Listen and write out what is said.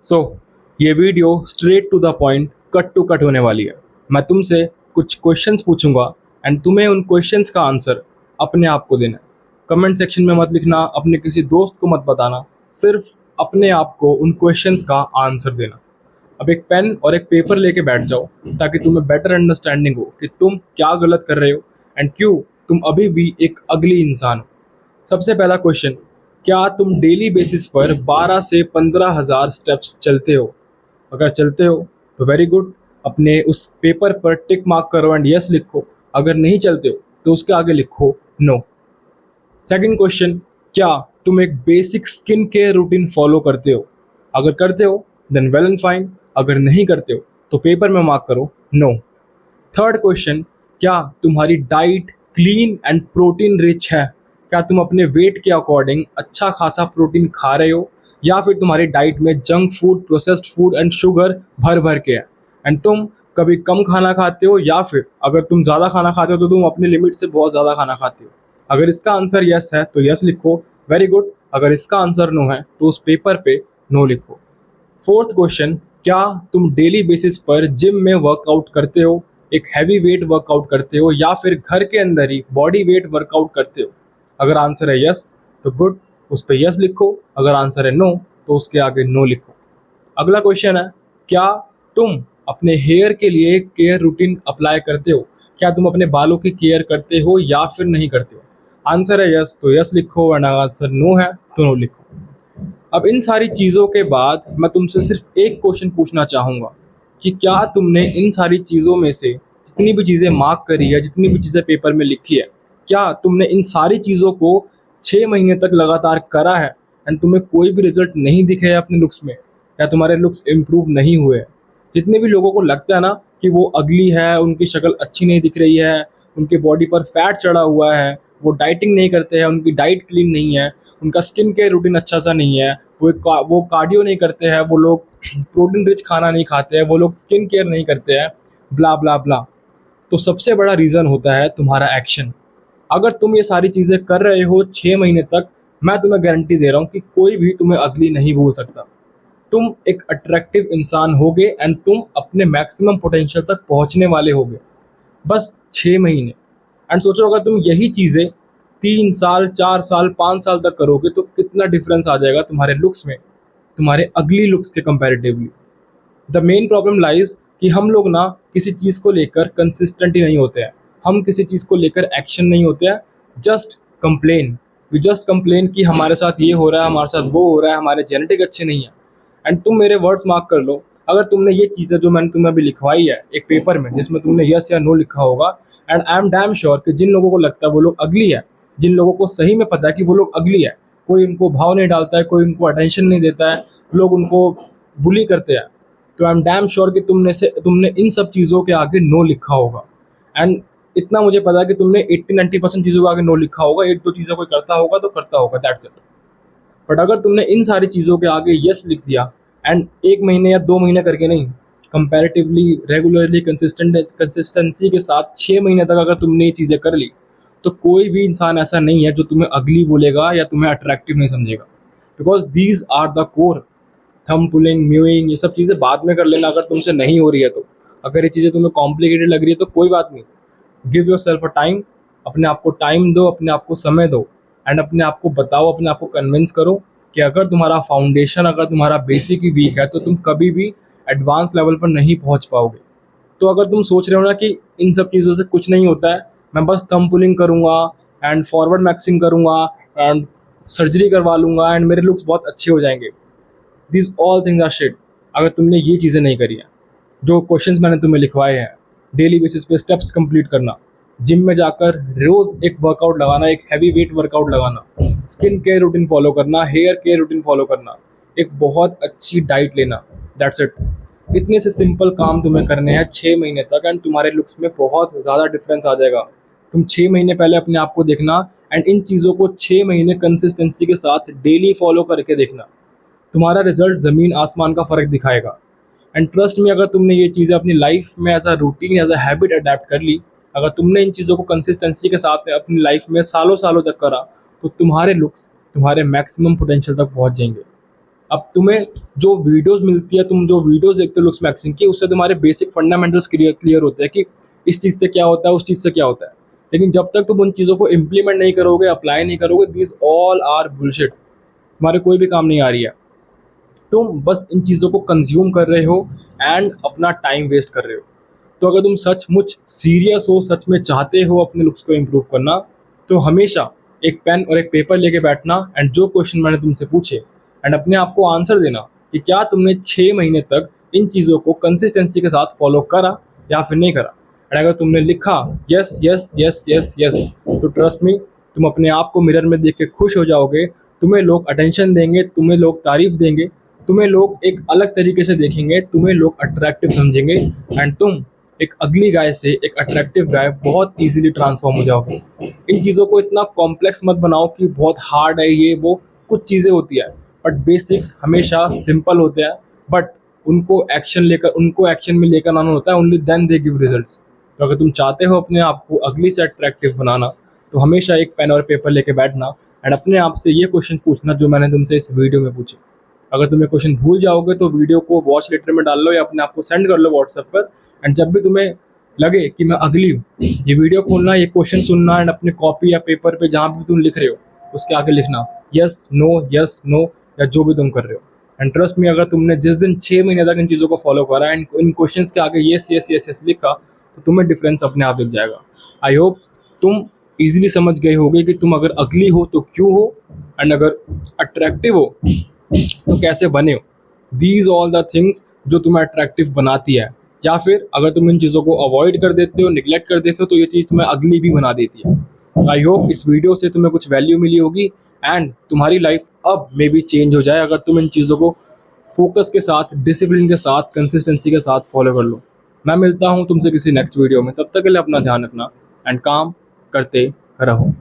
सो ये video straight to the point cut to cut होने वाली है। मैं तुमसे कुछ क्वेश्चंस पूछूंगा एंड तुम्हें उन क्वेश्चंस का आंसर अपने आप को देना है। कमेंट सेक्शन में मत लिखना, अपने किसी दोस्त को मत बताना, सिर्फ अपने आप को उन क्वेश्चंस का आंसर देना। अब एक पेन और एक पेपर लेके बैठ जाओ ताकि तुम्हें बेटर अंडरस्टैंडिंग हो कि तुम क्या गलत कर रहे हो एंड क्यों तुम अभी भी एक अगली इंसान हो। सबसे पहला क्वेश्चन, क्या तुम डेली बेसिस पर 12 से 15,000 स्टेप्स चलते हो? अगर चलते हो तो वेरी गुड, अपने उस पेपर पर टिक मार्क करो एंड यस लिखो। अगर नहीं चलते हो तो उसके आगे लिखो नो। सेकंड क्वेश्चन, क्या तुम एक basic skin care routine follow करते हो? अगर करते हो देन वेल एंड फाइन, अगर नहीं करते हो तो पेपर में मार्क करो नो। थर्ड क्वेश्चन, क्या तुम्हारी diet clean and protein rich है? क्या तुम अपने वेट के अकॉर्डिंग अच्छा खासा प्रोटीन खा रहे हो, या फिर तुम्हारी डाइट में junk food, processed food and sugar भर भर के है एंड तुम कभी कम खाना खाते हो, या फिर अगर तुम ज़्यादा खाना खाते हो तो तुम अपनी लिमिट से बहुत ज़्यादा खाना खाते हो? अगर इसका आंसर यस है तो यस लिखो, वेरी गुड। अगर इसका आंसर नो है तो उस पेपर पे नो लिखो। फोर्थ क्वेश्चन, क्या तुम डेली बेसिस पर जिम में वर्कआउट करते हो, एक हैवी वेट वर्कआउट करते हो, या फिर घर के अंदर ही बॉडी वेट वर्कआउट करते हो? अगर आंसर है यस तो गुड, उस पर यस लिखो। अगर आंसर है नो तो उसके आगे नो लिखो। अगला क्वेश्चन है, क्या तुम अपने हेयर के लिए केयर रूटीन अप्लाई करते हो? क्या तुम अपने बालों की केयर करते हो या फिर नहीं करते हो? आंसर है यस तो यस लिखो एंड आंसर नो है तो नो लिखो। अब इन सारी चीज़ों के बाद मैं तुमसे सिर्फ एक क्वेश्चन पूछना चाहूँगा कि क्या तुमने इन सारी चीज़ों में से जितनी भी चीज़ें मार्क करी है, जितनी भी चीज़ें पेपर में लिखी है, क्या तुमने इन सारी चीज़ों को 6 महीने तक लगातार करा है एंड तुम्हें कोई भी रिजल्ट नहीं दिखे है अपने लुक्स में, या तुम्हारे लुक्स इम्प्रूव नहीं हुए? जितने भी लोगों को लगता है ना कि वो अगली है, उनकी शक्ल अच्छी नहीं दिख रही है, उनके बॉडी पर फैट चढ़ा हुआ है, वो डाइटिंग नहीं करते हैं, उनकी डाइट क्लीन नहीं है, उनका स्किन केयर रूटीन अच्छा सा नहीं है, वो कार्डियो नहीं करते हैं, वो लोग प्रोटीन रिच खाना नहीं खाते हैं, वो लोग स्किन केयर नहीं करते हैं, ब्ला ब्ला ब्ला। तो सबसे बड़ा रीज़न होता है तुम्हारा एक्शन। अगर तुम ये सारी चीज़ें कर रहे हो 6 महीने तक, मैं तुम्हें गारंटी दे रहा हूँ कि कोई भी तुम्हें अगली नहीं बोल सकता। तुम एक अट्रैक्टिव इंसान होगे एंड तुम अपने मैक्सिमम पोटेंशियल तक पहुंचने वाले होगे, बस 6 महीने। एंड सोचो, अगर तुम यही चीज़ें 3 साल, 4 साल, 5 साल तक करोगे तो कितना डिफरेंस आ जाएगा तुम्हारे लुक्स में, तुम्हारे अगली लुक्स के comparatively. The main problem lies कि हम लोग ना किसी चीज़ को लेकर कंसिस्टेंट ही नहीं होते हैं, हम किसी चीज़ को लेकर एक्शन नहीं होते हैं, just complain. We just complain कि हमारे साथ ये हो रहा है, हमारे साथ वो हो रहा है, हमारे जेनेटिक अच्छे नहीं है। एंड तुम मेरे वर्ड्स मार्क कर लो, अगर तुमने ये चीज़ें जो मैंने तुम्हें अभी लिखवाई है एक पेपर में जिसमें तुमने यस या नो लिखा होगा, and I am damn sure कि जिन लोगों को लगता है वो लोग अगली है, जिन लोगों को सही में पता है कि वो लोग अगली है, कोई उनको भाव नहीं डालता है, कोई उनको अटेंशन नहीं देता है, लोग उनको बुली करते हैं, तो आई एम डैम श्योर कि तुमने इन सब चीज़ों के आगे नो लिखा होगा। एंड इतना मुझे पता है कि तुमने 80-90% चीज़ों के आगे नो लिखा होगा, एक दो चीज़ें कोई करता होगा तो करता होगा, दैट्स इट। बट अगर तुमने इन सारी चीज़ों के आगे यस लिख दिया एंड 1 महीने या 2 महीने करके नहीं, कंपैरेटिवली रेगुलरली कंसिस्टेंसी के साथ 6 महीने तक अगर तुमने ये चीज़ें कर ली, तो कोई भी इंसान ऐसा नहीं है जो तुम्हें अगली बोलेगा या तुम्हें अट्रैक्टिव नहीं समझेगा। Because these are the core. Thumb pulling, mewing, ये सब चीज़ें बाद में कर लेना अगर तुमसे नहीं हो रही है तो। अगर ये चीज़ें तुम्हें कॉम्प्लिकेटेड लग रही है तो कोई बात नहीं, give your self a time. अपने आप को टाइम दो, अपने आप को समय दो एंड अपने आप को बताओ, अपने आप को कन्विंस करो कि अगर तुम्हारा फाउंडेशन, अगर तुम्हारा बेसिक ही वीक है तो तुम कभी भी एडवांस लेवल पर नहीं पहुंच पाओगे। तो अगर तुम सोच रहे हो ना कि इन सब चीज़ों से कुछ नहीं होता है, मैं बस थंब पुलिंग करूँगा एंड फॉरवर्ड मैक्सिंग करूँगा एंड सर्जरी करवा लूँगा एंड मेरे लुक्स बहुत अच्छे हो जाएंगे, this all things are shit. अगर तुमने ये चीज़ें नहीं करी हैं, जो क्वेश्चंस मैंने तुम्हें लिखवाए हैं, डेली बेसिस पे स्टेप्स कंप्लीट करना, जिम में जाकर रोज़ एक वर्कआउट लगाना, एक हैवी वेट वर्कआउट लगाना, स्किन केयर रूटीन फॉलो करना, हेयर केयर रूटीन फॉलो करना, एक बहुत अच्छी डाइट लेना, दैट्स इट। इतने से सिंपल काम तुम्हें करने हैं 6 महीने तक एंड तुम्हारे लुक्स में बहुत ज़्यादा डिफरेंस आ जाएगा। तुम 6 महीने पहले अपने आप को देखना एंड इन चीज़ों को 6 महीने कंसिस्टेंसी के साथ डेली फॉलो करके देखना, तुम्हारा रिजल्ट ज़मीन आसमान का फ़र्क दिखाएगा। एंड ट्रस्ट में, अगर तुमने ये चीज़ें अपनी लाइफ में as a routine, as a habit adapt कर ली, अगर तुमने इन चीज़ों को कंसिस्टेंसी के साथ अपनी लाइफ में सालों सालों तक करा, तो तुम्हारे लुक्स तुम्हारे मैक्सिमम पोटेंशियल तक पहुंच जाएंगे। अब तुम्हें जो वीडियोस मिलती है, तुम जो वीडियोस देखते हो लुक्स मैक्सिंग की, उससे तुम्हारे बेसिक फंडामेंटल्स क्लियर होते हैं कि इस चीज़ से क्या होता है, उस चीज़ से क्या होता है। लेकिन जब तक तुम उन चीज़ों को इम्प्लीमेंट नहीं करोगे, अप्लाई नहीं करोगे, दिस ऑल आर बुलशिट, तुम्हारे कोई भी काम नहीं आ रही है। तुम बस इन चीज़ों को कंज्यूम कर रहे हो एंड अपना टाइम वेस्ट कर रहे हो। तो अगर तुम सचमुच सीरियस हो, सच में चाहते हो अपने लुक्स को इम्प्रूव करना, तो हमेशा एक पेन और एक पेपर लेके बैठना एंड जो क्वेश्चन मैंने तुमसे पूछे एंड अपने आप को आंसर देना कि क्या तुमने 6 महीने तक इन चीज़ों को कंसिस्टेंसी के साथ फॉलो करा या फिर नहीं करा। एंड अगर तुमने लिखा yes yes yes yes yes, तो ट्रस्ट मी, तुम अपने आप को मिरर में देख के खुश हो जाओगे। तुम्हें लोग अटेंशन देंगे, तुम्हें लोग तारीफ देंगे, तुम्हें लोग एक अलग तरीके से देखेंगे, तुम्हें लोग अट्रैक्टिव समझेंगे एंड तुम एक अगली गाय से एक अट्रैक्टिव गाय बहुत इजीली ट्रांसफॉर्म हो जाओगे। इन चीज़ों को इतना कॉम्प्लेक्स मत बनाओ कि बहुत हार्ड है ये वो, कुछ चीज़ें होती है बट बेसिक्स हमेशा सिंपल होते हैं, बट उनको एक्शन में लेकर आना होता है, only then they give results. तो अगर तुम चाहते हो अपने आप को अगली से अट्रैक्टिव बनाना, तो हमेशा एक पेन और पेपर लेके बैठना एंड अपने आप से ये क्वेश्चन पूछना जो मैंने तुमसे इस वीडियो में पूछे। अगर तुम्हें क्वेश्चन भूल जाओगे तो वीडियो को वॉच लेटर में डाल लो या अपने आप को सेंड कर लो व्हाट्सएप पर। एंड जब भी तुम्हें लगे कि मैं अगली हूँ, ये वीडियो खोलना, ये क्वेश्चन सुनना एंड अपने कॉपी या पेपर पे जहाँ भी तुम लिख रहे हो उसके आगे लिखना यस नो या जो भी तुम कर रहे हो। एंड ट्रस्ट मी, अगर तुमने जिस दिन 6 महीने तक इन चीज़ों को फॉलो करा एंड इन क्वेश्चंस के आगे यस यस यस यस लिखा, तो तुम्हें डिफरेंस अपने आप दिख जाएगा। आई होप तुम इजीली समझ गए होगे कि तुम अगर अगली हो तो क्यों हो एंड अगर अट्रैक्टिव हो तो कैसे बने हो। दीज ऑल द थिंग्स जो तुम्हें अट्रैक्टिव बनाती है, या फिर अगर तुम इन चीज़ों को अवॉइड कर देते हो, निगलेक्ट कर देते हो, तो ये चीज़ तुम्हें अगली भी बना देती है। आई होप इस वीडियो से तुम्हें कुछ वैल्यू मिली होगी एंड तुम्हारी लाइफ अब मे बी चेंज हो जाए अगर तुम इन चीज़ों को फोकस के साथ, डिसिप्लिन के साथ, कंसिस्टेंसी के साथ फॉलो कर लो। मैं मिलता हूँ तुमसे किसी नेक्स्ट वीडियो में, तब तक के लिए अपना ध्यान रखना एंड काम करते रहो।